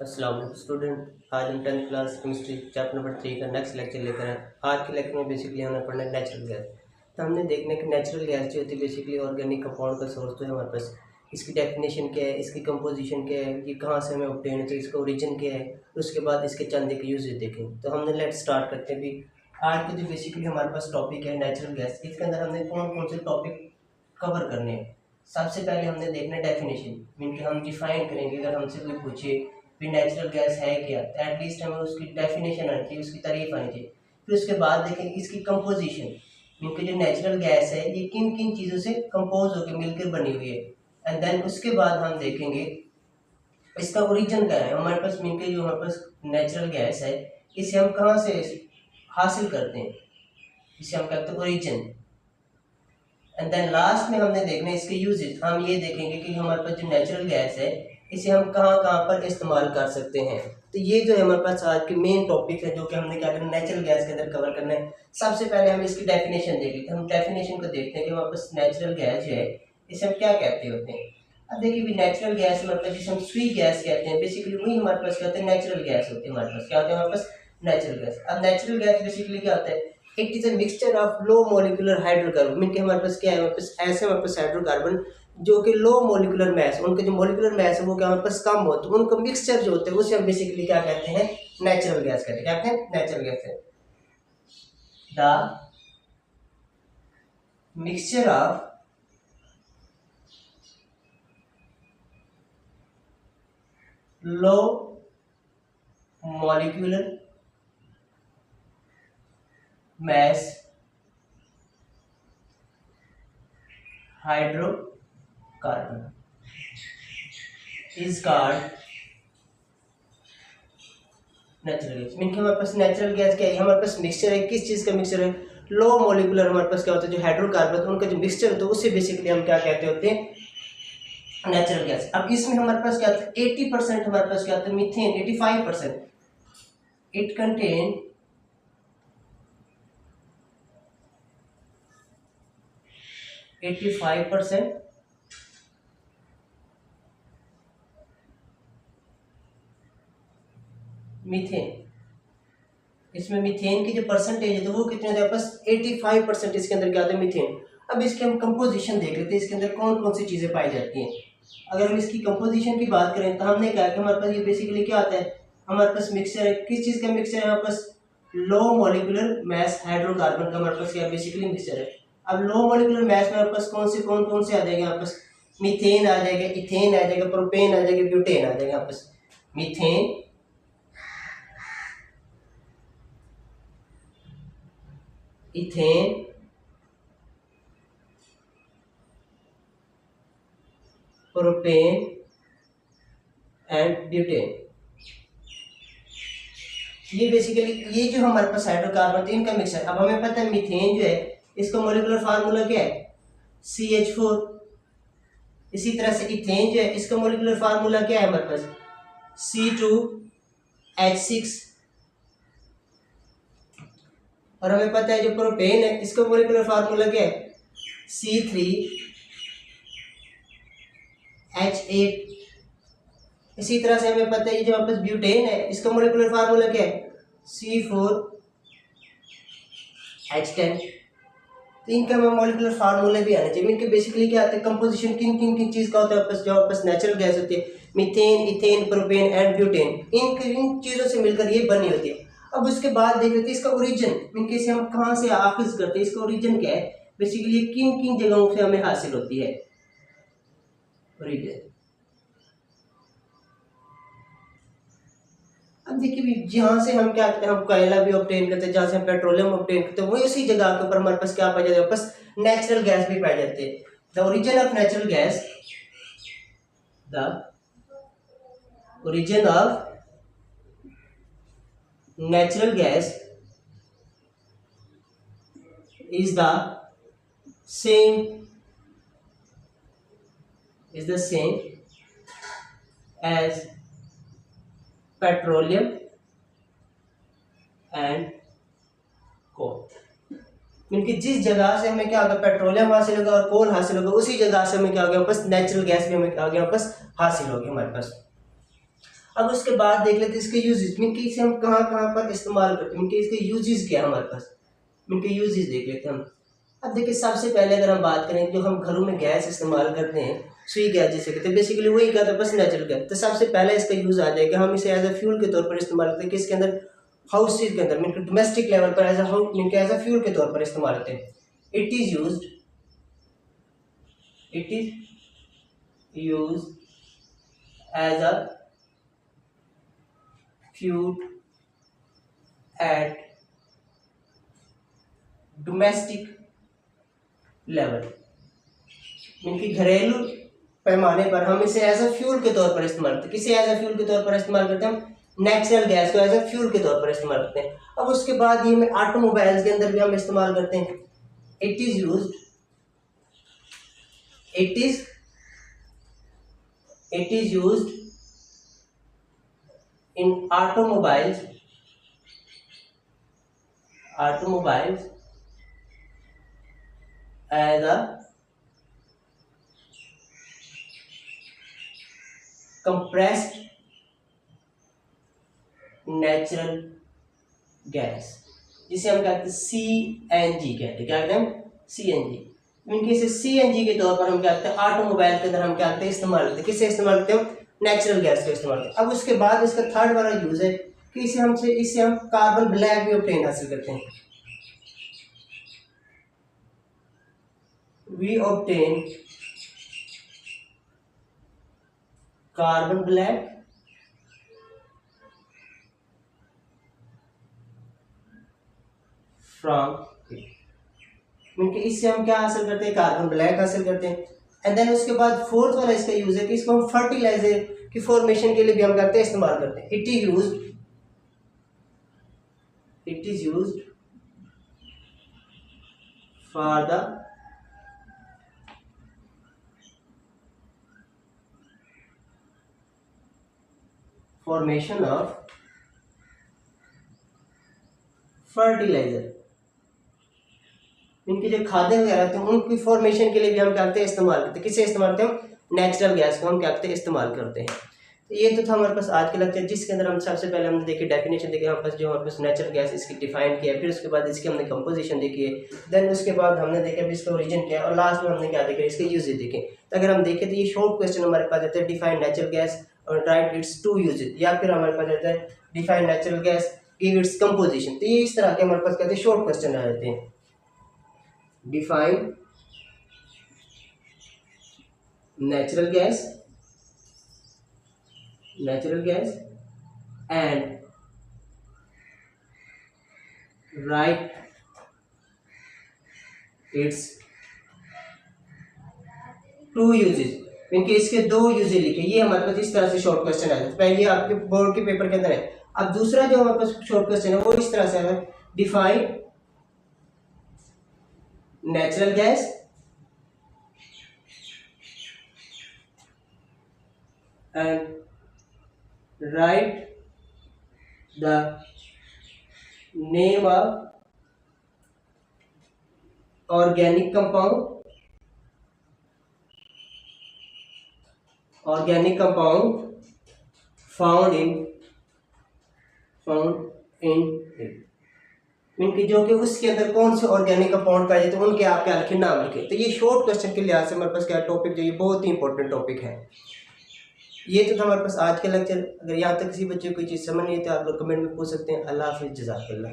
अस्सलाम वालेकुम स्टूडेंट। आज हम 10th class chemistry chapter number 3 का नेक्स्ट लेक्चर लेकर आए। आज के लेक्चर में बेसिकली हमें पढ़ना है नेचुरल गैस। तो हमने देखना है कि नेचुरल गैस जो होती है बेसिकली ऑर्गेनिक कंपाउंड का सोर्स तो है हमारे पास। इसकी डेफिनेशन क्या है, इसकी कंपोजिशन क्या है, ये कहाँ से हमें ऑब्टेन है, तो इसका ओरिजिन क्या है, उसके बाद इसके चंद के यूज देखेंगे। तो हमने लेट स्टार्ट करते हैं भी। आज के जो बेसिकली हमारे पास टॉपिक है नेचुरल गैस, इसके अंदर हमने कौन कौन से टॉपिक कवर करने हैं। सबसे पहले हमने देखना है डेफिनेशन, मीन कि हम डिफाइन करेंगे। अगर हमसे कोई पूछे भी नेचुरल गैस है क्या, तो एटलीस्ट हमें उसकी डेफिनेशन आनी चाहिए, उसकी तारीफ आनी चाहिए। फिर उसके बाद देखेंगे इसकी कंपोजिशन, मीन कि जो नेचुरल गैस है ये किन किन चीज़ों से कंपोज होकर मिलकर बनी हुई है। एंड देन उसके बाद हम देखेंगे इसका ओरिजिन क्या है हमारे पास, मीन कि जो हमारे पास नेचुरल गैस है इसे हम कहाँ से हासिल करते हैं, इसे हम कहते हैं ओरिजिन। एंड देन लास्ट में हमने देखना है इसके यूजेस। हम ये देखेंगे कि हमारे पास जो नेचुरल गैस है इसे हम कहाँ कहाँ पर इस्तेमाल कर सकते हैं। तो ये जो है हमारे पास आज के मेन टॉपिक है जो कि हमने क्या करना है नेचुरल गैस के अंदर कवर करना है। सबसे पहले हम इसकी डेफिनेशन देख लेते हैं। हम डेफिनेशन को देखते हैं कि हमारे पास नेचुरल गैस जो है इसे हम क्या कहते होते हैं। अब देखिए भी नेचुरल गैस मतलब जिसे हम स्वीट गैस कहते हैं, बेसिकली वही हमारे पास क्या होते हैं नेचुरल गैस होती है। हमारे पास क्या होता है, हमारे पास नेचुरल गैस। अब नेचुरल गैस बेसिकली क्या होता है, it is a mixture of low molecular hydrocarbon. Mean के हमारे पास क्या है, हमारे पास ऐसे हमारे पास हाइड्रोकार्बन जो कि लो मॉलिक्यूलर मैस, उनके जो मॉलिक्यूलर मैस है वो क्या हमारे पास कम होता है, उनका मिक्सचर जो होता है उसे हम बेसिकली क्या कहते हैं नेचुरल गैस कहते हैं। क्या कहते हैं, नेचुरल गैस है the mixture of low molecular mass hydrocarbon is called natural gas. Mean कि हमारे पास नेचुरल गैस क्या है, हमारे पास मिक्सचर है। किस चीज़ का मिक्सचर है, लो मॉलिक्यूलर। हमारे पास क्या होता है जो हाइड्रोकार्बन उनका जो मिक्सचर होता है उसे बेसिकली हम क्या कहते होते हैं नेचुरल गैस। अब इसमें हमारे पास क्या होता है 80% हमारे पास क्या होता है मीथेन। 85% it contain 85% methane. इसमें मीथेन की जो परसेंटेज है तो वो कितने होते हैं बस 85% इसके अंदर क्या होता है मीथेन। अब इसके हम कंपोजिशन देख लेते हैं, इसके अंदर कौन कौन सी चीज़ें पाई जाती हैं। अगर हम इसकी कंपोजिशन की बात करें तो हमने कहा कि हमारे पास ये बेसिकली क्या आता है, हमारे पास मिक्सचर है। किस चीज़ का मिक्सचर है, हमारे पास लो मॉलिक्यूलर मैस हाइड्रोकार्बन का हमारे पास क्या बेसिकली मिक्सचर है। अब लो मॉलिक्यूलर मैस में हमारे पास कौन कौन से आ जाएंगे, हमारे पास मीथेन आ जाएगा, इथेन आ जाएगा, प्रोपेन आ जाएगा, ब्यूटेन आ जाएगा। हमारे पास methane, ethane, propane and butane. ये बेसिकली ये जो हमारे पास हाइड्रोकार्बन है इनका मिक्सचर। अब हमें पता है मीथेन जो है इसका मॉलिक्यूलर फार्मूला क्या है CH4। इसी तरह से इथेन जो है इसका मॉलिक्यूलर फार्मूला क्या है हमारे पास C2H6। और हमें पता है जो प्रोपेन है इसका मॉलिक्यूलर फार्मूला क्या है C3H8। इसी तरह से हमें पता है जो हमारे पास ब्यूटेन है इसका मॉलिक्यूलर फार्मूला क्या है C4H10। तो इनका हमें मॉलिक्यूलर फार्मूले भी आने चाहिए। इनके बेसिकली क्या आते हैं कंपोजिशन किन किन किन चीज़ का होता है आपस जो आपस नेचुरल गैस होती है methane, ethane, propane and butane. इन चीज़ों से मिलकर ये बनी होती है। अब उसके बाद देख लेते हैं इसका ओरिजिन, इनके से हम कहाँ से आखिज करते हैं, इसका ओरिजिन क्या है, बेसिकली ये किन किन जगहों से हमें हासिल होती है ओरिजिन। अब देखिए जहाँ से हम क्या करते हैं, हम कोयला भी ऑब्टेन करते हैं, जहाँ से हम पेट्रोलियम ऑब्टेन करते हैं वही उसी जगह के ऊपर हमारे पास क्या पाया जाता है, बस नेचुरल गैस भी पाए जाते हैं। The origin of natural gas, the origin of natural gas is the same as petroleum and coal. क्योंकि जिस जगह से हमें क्या होगा पेट्रोलियम हासिल होगा और कोल हासिल होगा उसी जगह से हमें क्या हो गया बस नेचुरल गैस भी हमें क्या हो गया बस हासिल हो गया हमारे पास। अब उसके बाद देख लेते हैं इसके यूजेस, मीन कि इसे हम कहाँ कहाँ पर इस्तेमाल करते हैं, मीन कि इसके यूजेस क्या है हमारे पास, मीन के यूजेस देख लेते हैं हम। अब देखिए सबसे पहले अगर हम बात करें जो हम घरों में गैस इस्तेमाल करते हैं, सुई गैस जिसे कहते हैं, बेसिकली वही क्या था, बस नेचुरल गैस। तो सबसे पहले इसका यूज आ जाएगा, हम इसे एज अ फ्यूल के तौर पर इस्तेमाल करते हैं, किसके अंदर, हाउसेज के अंदर, मीन डोमेस्टिक लेवल पर एज अ फ्यूल के तौर पर इस्तेमाल करते हैं। It is used as a fuel at domestic level, mean कि घरेलू पैमाने पर हम इसे एज अ फ्यूल के तौर पर इस्तेमाल करते हैं। किसे एज अ फ्यूल के तौर पर इस्तेमाल करते हैं, हम नेचुरल गैस को एज अ फ्यूल के तौर पर इस्तेमाल करते हैं। अब उसके बाद ये में ऑटोमोबाइल्स के अंदर भी हम इस्तेमाल करते हैं। It is used in automobiles as a compressed natural gas, जिसे हम कहते हैं CNG कहते हैं। क्या कहते हैं, CNG। इनके से CNG के तौर पर हम क्या करते हैं, ऑटोमोबाइल के अंदर हम क्या करते हैं, इस्तेमाल करते हैं। किसे इस्तेमाल करते हैं, नेचुरल गैस को इस्तेमाल करते हैं। अब उसके बाद इसका थर्ड वाला यूज है कि इससे हम कार्बन ब्लैक भी ऑब्टेन हासिल करते हैं। We obtain carbon black from it, mean इससे हम क्या हासिल करते हैं, कार्बन ब्लैक हासिल करते हैं। एंड देन उसके बाद फोर्थ वाला इसका यूज है कि इसको हम फर्टिलाइजर की फॉर्मेशन के लिए भी हम करते हैं, इस्तेमाल करते हैं। It is used for the formation of fertiliser, इनकी जो खादें वगैरह होती हैं उनकी फॉर्मेशन के लिए भी हम क्या करते हैं, इस्तेमाल करते हैं। किसे इस्तेमाल करते हैं, हम नेचुरल गैस को हम क्या करते हैं, इस्तेमाल करते हैं। तो ये तो था हमारे पास आज के लेक्चर, जिसके अंदर हम सबसे पहले हमने देखी डेफिनेशन देखी, हमारे पास जो हमारे पास नेचुरल गैस इसकी डिफाइन किया, फिर उसके बाद इसकी हमने कंपोजिशन देखी है, देन उसके बाद हमने देखा इसका ओरिजिन क्या है, और लास्ट में हमने क्या देखा, इसके यूजेज देखे। तो अगर हम देखें तो ये शॉर्ट क्वेश्चन हमारे पास आता है, डिफाइन नेचुरल गैस और राइट इट्स टू यूजेज, या फिर हमारे पास आता है define natural gas, give its composition. तो ये इस तरह के हमारे पास कहते हैं शॉर्ट क्वेश्चन आ जाते हैं। Define natural gas and write its two uses, इनके इसके दो यूजेज लिखे। ये हमारे पास इस तरह से शॉर्ट क्वेश्चन आया था, पहले आपके बोर्ड के पेपर के अंदर है। अब दूसरा जो हमारे पास शॉर्ट क्वेश्चन है वो इस तरह से है, define natural gas and write the name of organic compound found in it, इनकी जो कि उसके अंदर कौन से ऑर्गेनिक कंपाउंड पाए जाते हैं उनके आप क्या लिखे, नाम लिखे। तो ये शॉर्ट क्वेश्चन के लिहाज से हमारे पास क्या टॉपिक जो ये बहुत ही इंपॉर्टेंट टॉपिक है। ये तो था हमारे पास आज के लेक्चर। अगर यहाँ तक किसी बच्चे को कोई चीज़ समझ नहीं है तो आप लोग कमेंट में पूछ सकते हैं। अल्लाह हाफिज़, जज़ाकल्लाह।